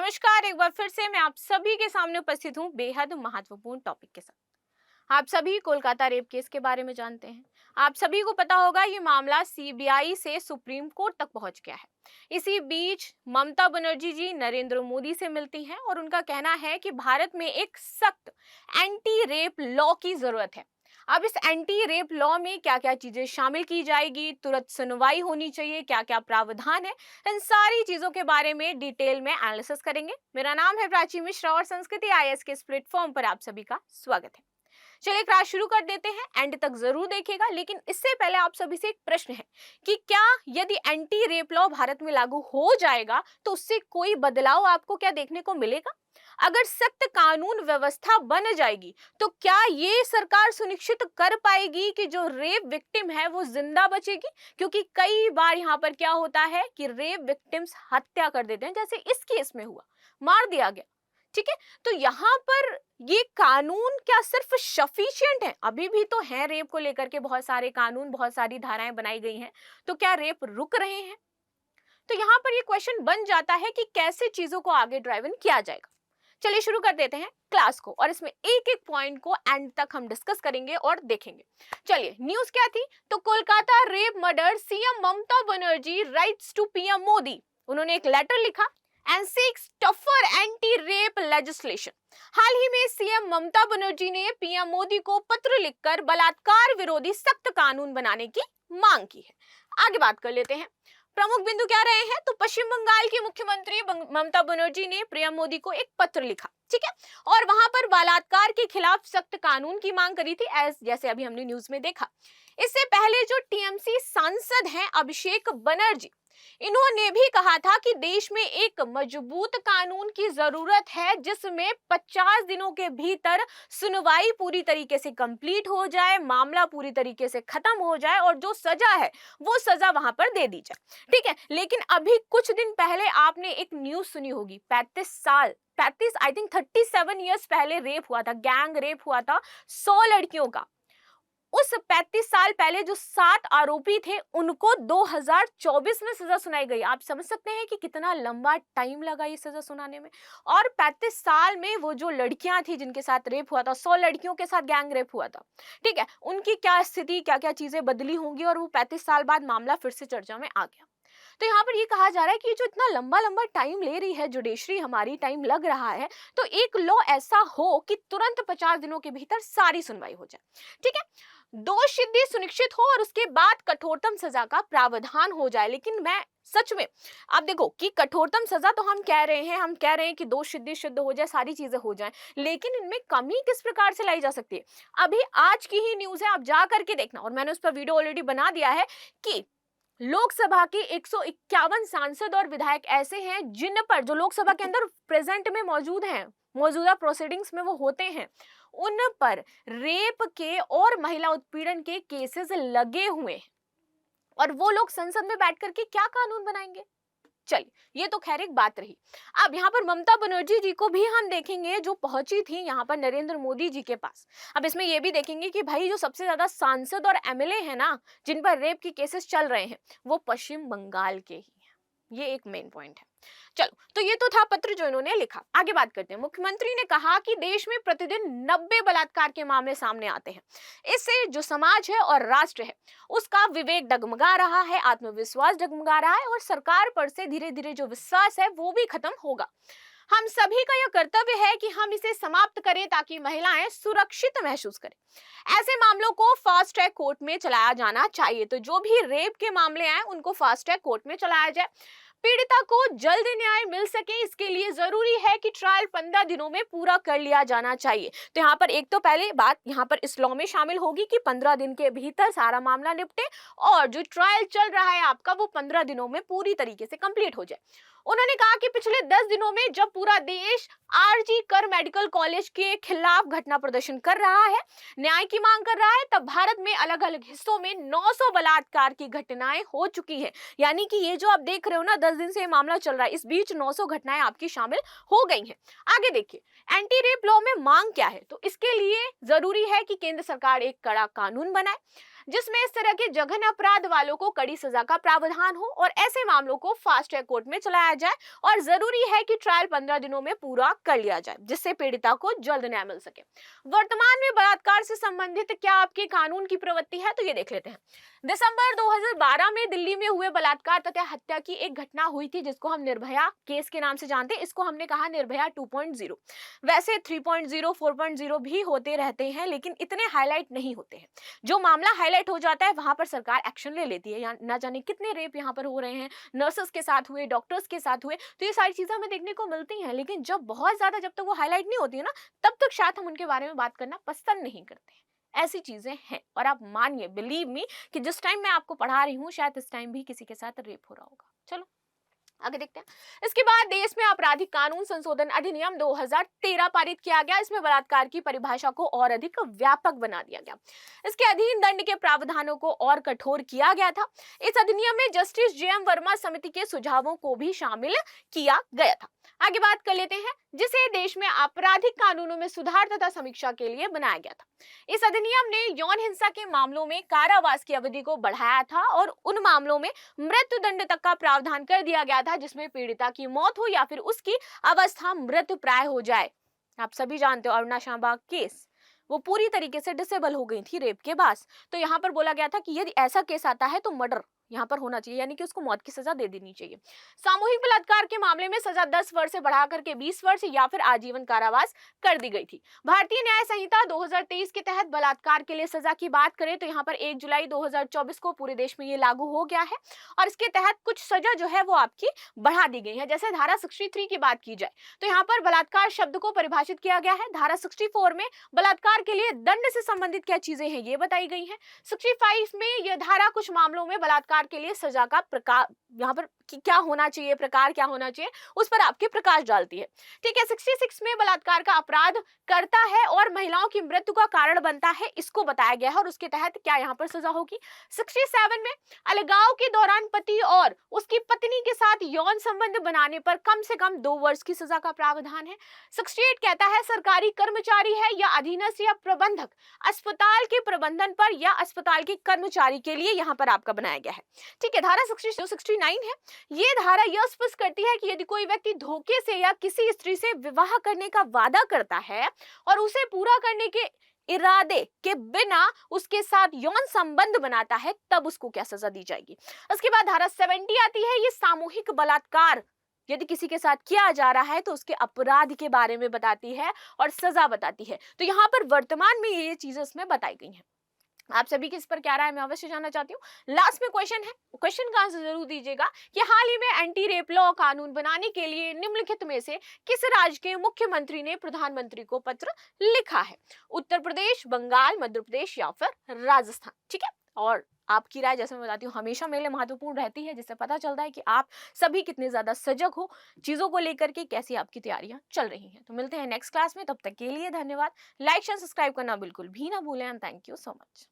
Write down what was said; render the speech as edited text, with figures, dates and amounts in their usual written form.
नमस्कार, एक बार फिर से मैं आप सभी के सामने उपस्थित हूँ बेहद महत्वपूर्ण टॉपिक के साथ। आप सभी कोलकाता रेप केस के बारे में जानते हैं। आप सभी को पता होगा ये मामला सीबीआई से सुप्रीम कोर्ट तक पहुंच गया है। इसी बीच ममता बनर्जी जी नरेंद्र मोदी से मिलती हैं और उनका कहना है कि भारत में एक सख्त एंटी रेप लॉ की जरूरत है। अब इस एंटी रेप लॉ में क्या क्या चीजें शामिल की जाएगी, तुरंत सुनवाई होनी चाहिए, क्या क्या प्रावधान है, इन सारी चीजों के बारे में डिटेल में एनालिसिस करेंगे। मेरा नाम है प्राची मिश्रा और संस्कृति आईएएस के इस प्लेटफॉर्म पर आप सभी का स्वागत है। चलिए क्लास शुरू कर देते हैं, एंड तक जरूर देखिएगा। लेकिन इससे पहले आप सभी से एक प्रश्न है कि क्या यदि एंटी रेप लॉ भारत में लागू हो जाएगा तो उससे कोई बदलाव आपको क्या देखने को मिलेगा? अगर सख्त कानून व्यवस्था बन जाएगी तो क्या ये सरकार सुनिश्चित कर पाएगी कि जो रेप विक्टिम है वो जिंदा बचेगी? क्योंकि कई बार यहाँ पर क्या होता है कि रेप विक्टिम्स हत्या कर देते हैं, जैसे इस केस में हुआ, मार दिया गया। ठीक है, तो यहाँ पर ये कानून क्या सिर्फ सफिशिएंट है? अभी भी तो है रेप को लेकर के बहुत सारे कानून, बहुत सारी धाराएं बनाई गई हैं, तो क्या रेप रुक रहे हैं? तो यहाँ पर ये क्वेश्चन बन जाता है कि कैसे चीजों को आगे ड्राइव इन किया जाएगा। चलिए शुरू कर देते हैं क्लास को, और इसमें एक एक पॉइंट को एंड तक हम डिस्कस करेंगे और देखेंगे। चलिए, न्यूज क्या थी? तो Kolkata rape murder, CM Mamata Banerjee writes to PM Modi. उन्होंने एक लेटर लिखा and seeks tougher anti rape legislation. हाल ही में सीएम ममता बनर्जी ने पीएम मोदी को पत्र लिखकर बलात्कार विरोधी सख्त कानून बनाने की मांग की है। आगे बात कर लेते हैं। प्रमुख बिंदु क्या रहे हैं? तो पश्चिम बंगाल की मुख्यमंत्री ममता बनर्जी ने पीएम मोदी को एक पत्र लिखा, ठीक है, और वहां पर बलात्कार के खिलाफ सख्त कानून की मांग करी थी, जैसे अभी हमने न्यूज में देखा। इससे पहले जो टीएमसी सांसद हैं अभिषेक बनर्जी, इन्होंने भी कहा था कि देश में एक मजबूत कानून की जरूरत है जिसमें 50 दिनों के भीतर सुनवाई पूरी तरीके से कंप्लीट हो जाए, मामला पूरी तरीके से खत्म हो जाए और जो सजा है वो सजा वहां पर दे दी जाए। ठीक है, लेकिन अभी कुछ दिन पहले आपने एक न्यूज सुनी होगी, 35 आई थिंक 37 ईयर्स पहले रेप हुआ था, गैंग रेप हुआ था 100 लड़कियों का। उस 35 साल पहले जो 7 आरोपी थे उनको 2024 में सजा सुनाई गई। आप समझ सकते हैं कि कितना लंबा टाइम लगा ये सजा सुनाने में। और 35 साल में वो जो लड़कियां थी जिनके साथ रेप हुआ था, 100 लड़कियों के साथ गैंग रेप हुआ था, ठीक है, उनकी क्या स्थिति, क्या क्या चीजें बदली होंगी, और वो 35 साल बाद मामला फिर से चर्चा में आ गया। तो यहाँ पर ये कहा जा रहा है कि जो इतना लंबा लंबा टाइम ले रही है जुडिशरी, हमारी टाइम लग रहा है, तो एक लॉ ऐसा हो कि तुरंत 50 दिनों के भीतर सारी सुनवाई हो जाए। ठीक है, दोष सिद्धि सुनिश्चित हो और उसके बाद कठोरतम सजा का प्रावधान हो जाए। लेकिन मैं सच में, आप देखो कि कठोरतम सजा तो हम कह रहे हैं कि दोष सिद्धि सिद्ध हो जाए, सारी चीजें हो जाएं, लेकिन इनमें कमी किस प्रकार से लाई जा सकती है? अभी आज की ही न्यूज है, आप जा करके देखना, और मैंने उस पर वीडियो ऑलरेडी बना दिया है कि लोकसभा के 151 सांसद और विधायक ऐसे हैं जिन पर, जो लोकसभा के अंदर प्रेजेंट में मौजूद हैं, मौजूदा प्रोसीडिंग्स में वो होते हैं, उन पर रेप के और महिला उत्पीड़न के केसेस लगे हुए हैं, और वो लोग संसद में बैठ करके क्या कानून बनाएंगे? चलिए, ये तो खैर एक बात रही। अब यहाँ पर ममता बनर्जी जी को भी हम देखेंगे, जो पहुंची थी यहाँ पर नरेंद्र मोदी जी के पास। अब इसमें ये भी देखेंगे कि भाई जो सबसे ज्यादा सांसद और एमएलए है ना जिन पर रेप के केसेस चल रहे हैं, वो पश्चिम बंगाल के ही हैं। ये एक मेन पॉइंट है। चलो, तो ये तो था पत्र जो इन्होंने लिखा। आगे बात करते हैं। मुख्यमंत्री ने कहा कि देश में प्रतिदिन 90 बलात्कार के मामले सामने आते हैं। इससे जो समाज है और राष्ट्र है उसका विवेक डगमगा रहा है, आत्मविश्वास डगमगा रहा है, और सरकार पर से धीरे धीरे जो विश्वास है वो भी खत्म होगा। हम सभी का यह कर्तव्य है कि हम इसे समाप्त करें ताकि महिलाएं सुरक्षित महसूस करें। ऐसे मामलों को फास्ट ट्रैक कोर्ट में चलाया जाना चाहिए। तो जो भी रेप के मामले हैं उनको फास्ट ट्रैक कोर्ट में चलाया जाए। पीड़िता को जल्द न्याय मिल सके इसके लिए जरूरी है कि ट्रायल 15 दिनों में पूरा कर लिया जाना चाहिए। तो यहाँ पर एक तो पहले बात यहाँ पर इस लॉ में शामिल होगी कि 15 दिन के भीतर सारा मामला निपटे, और जो ट्रायल चल रहा है आपका वो 15 दिनों में पूरी तरीके से कंप्लीट हो जाए। उन्होंने कहा कि पिछले 10 दिनों में जब पूरा देश आरजी कर मेडिकल कॉलेज के खिलाफ घटना प्रदर्शन कर रहा है, न्याय की मांग कर रहा है, तब भारत में अलग अलग हिस्सों में 900 बलात्कार की घटनाएं हो चुकी है। यानी कि ये जो आप देख रहे हो ना, 10 दिन से ये मामला चल रहा है, इस बीच 900 घटनाएं आपकी शामिल हो गई हैं। आगे देखिए, एंटी रेप लॉ में मांग क्या है? तो इसके लिए जरूरी है कि केंद्र सरकार एक कड़ा कानून बनाए जिसमें इस तरह के जघन्य अपराध वालों को कड़ी सजा का प्रावधान हो, और ऐसे मामलों को फास्ट ट्रैक कोर्ट में चलाया जाए और जरूरी है कि ट्रायल 15 दिनों में पूरा कर लिया जाए, जिससे पीड़िता को जल्द न्याय मिल सके। वर्तमान में बलात्कार से संबंधित क्या आपके कानून की प्रवृत्ति है, तो ये देख लेते हैं। दिसंबर 2012 में दिल्ली में हुए बलात्कार तथा हत्या की एक घटना हुई थी, जिसको हम निर्भया केस के नाम से जानते हैं। इसको हमने कहा निर्भया 2.0। वैसे 3.0, 4.0 भी होते रहते हैं, लेकिन इतने हाईलाइट नहीं होते हैं। जो मामला हाईलाइट हो जाता है वहां पर सरकार एक्शन ले लेती है। या ना जाने कितने रेप यहाँ पर हो रहे हैं, नर्सेस के साथ हुए, डॉक्टर्स के साथ हुए, तो ये सारी चीजें हमें देखने को मिलती हैं। लेकिन जब बहुत ज्यादा, जब तक वो हाईलाइट नहीं होती है ना, तब तक शायद हम उनके बारे में बात करना पसंद नहीं करते हैं। ऐसी चीजें हैं। और आप मानिए, बिलीव मी, कि जिस टाइम मैं आपको पढ़ा रही हूँ शायद इस टाइम भी किसी के साथ रेप हो रहा होगा। चलो आगे देखते हैं। इसके बाद देश में आपराधिक कानून संशोधन अधिनियम 2013 पारित किया गया। इसमें बलात्कार की परिभाषा को और अधिक व्यापक बना दिया गया। इसके अधीन दंड के प्रावधानों को और कठोर किया गया था। इस अधिनियम में जस्टिस जेएम वर्मा समिति के सुझावों को भी शामिल किया गया था। आगे बात कर लेते हैं, जिसे देश में आपराधिक कानूनों में सुधार तथा समीक्षा के लिए बनाया गया था। इस अधिनियम ने यौन हिंसा के मामलों में कारावास की अवधि को बढ़ाया था और उन मामलों में मृत्यु दंड तक का प्रावधान कर दिया गया था जिसमें पीड़िता की मौत हो या फिर उसकी अवस्था मृत्यु प्राय हो जाए। आप सभी जानते हो अरुणा शाहबाग केस, वो पूरी तरीके से डिसेबल हो गई थी रेप के बाद। तो यहाँ पर बोला गया था कि यदि ऐसा केस आता है तो मर्डर यहाँ पर होना चाहिए, यानी कि उसको मौत की सजा दे देनी चाहिए। सामूहिक बलात्कार के मामले में सजा 10 वर्ष से बढ़ा करके 20 वर्ष या फिर आजीवन कारावास कर दी गई थी। भारतीय न्याय संहिता 2023 के तहत बलात्कार के लिए सजा की बात करें तो यहाँ पर 1 जुलाई 2024 को पूरे देश में ये लागू हो गया है और इसके तहत कुछ सजा जो है वो आपकी बढ़ा दी गई है। जैसे धारा 63 की बात की जाए तो यहाँ पर बलात्कार शब्द को परिभाषित किया गया है। धारा 64 में बलात्कार के लिए दंड से संबंधित क्या चीजें हैं ये बताई गई है। 65 में यह धारा कुछ मामलों में बलात्कार के लिए सजा का प्रकार, यहाँ पर क्या होना चाहिए, प्रकार क्या होना चाहिए, उस पर आपके प्रकाश डालती है। ठीक है। 66 में बलात्कार का अपराध करता है और महिलाओं की मृत्यु का कारण बनता है, इसको बताया गया है और उसके तहत क्या यहाँ पर सजा होगी। 67 में अलगाव के दौरान पति और उसकी पत्नी के साथ यौन संबंध बनाने पर कम से कम 2 वर्ष की सजा का प्रावधान है। 68 कहता है सरकारी कर्मचारी है या अधीनस्थ या प्रबंधक अस्पताल के प्रबंधन पर या अस्पताल के कर्मचारी के लिए यहाँ पर आपका बनाया गया है। ठीक है। धारा 69 है, ये धारा यह स्पष्ट करती है कि यदि कोई व्यक्ति धोखे से या किसी स्त्री से विवाह करने का वादा करता है और उसे पूरा करने के इरादे के बिना उसके साथ यौन संबंध बनाता है तब उसको क्या सजा दी जाएगी। उसके बाद धारा 70 आती है, ये सामूहिक बलात्कार यदि किसी के साथ किया जा रहा है तो उसके अपराध के बारे में बताती है और सजा बताती है। तो यहाँ पर वर्तमान में ये चीजें इसमें बताई गई हैं। आप सभी की इस पर क्या राय है मैं अवश्य जानना चाहती हूँ। लास्ट में क्वेश्चन है, क्वेश्चन का आंसर जरूर दीजिएगा कि हाल ही में एंटी रेप लॉ कानून बनाने के लिए निम्नलिखित में से किस राज्य के मुख्यमंत्री ने प्रधानमंत्री को पत्र लिखा है। उत्तर प्रदेश, बंगाल, मध्य प्रदेश या फिर राजस्थान। ठीक है। और आपकी राय जैसे मैं बताती हूँ हमेशा मेरे लिए महत्वपूर्ण रहती है, जिससे पता चलता है कि आप सभी कितने ज्यादा सजग हो चीजों को लेकर के, कैसी आपकी तैयारियां चल रही हैं। तो मिलते हैं नेक्स्ट क्लास में, तब तक के लिए धन्यवाद। लाइक शेयर सब्सक्राइब करना बिल्कुल भी ना भूलें। Thank you so much.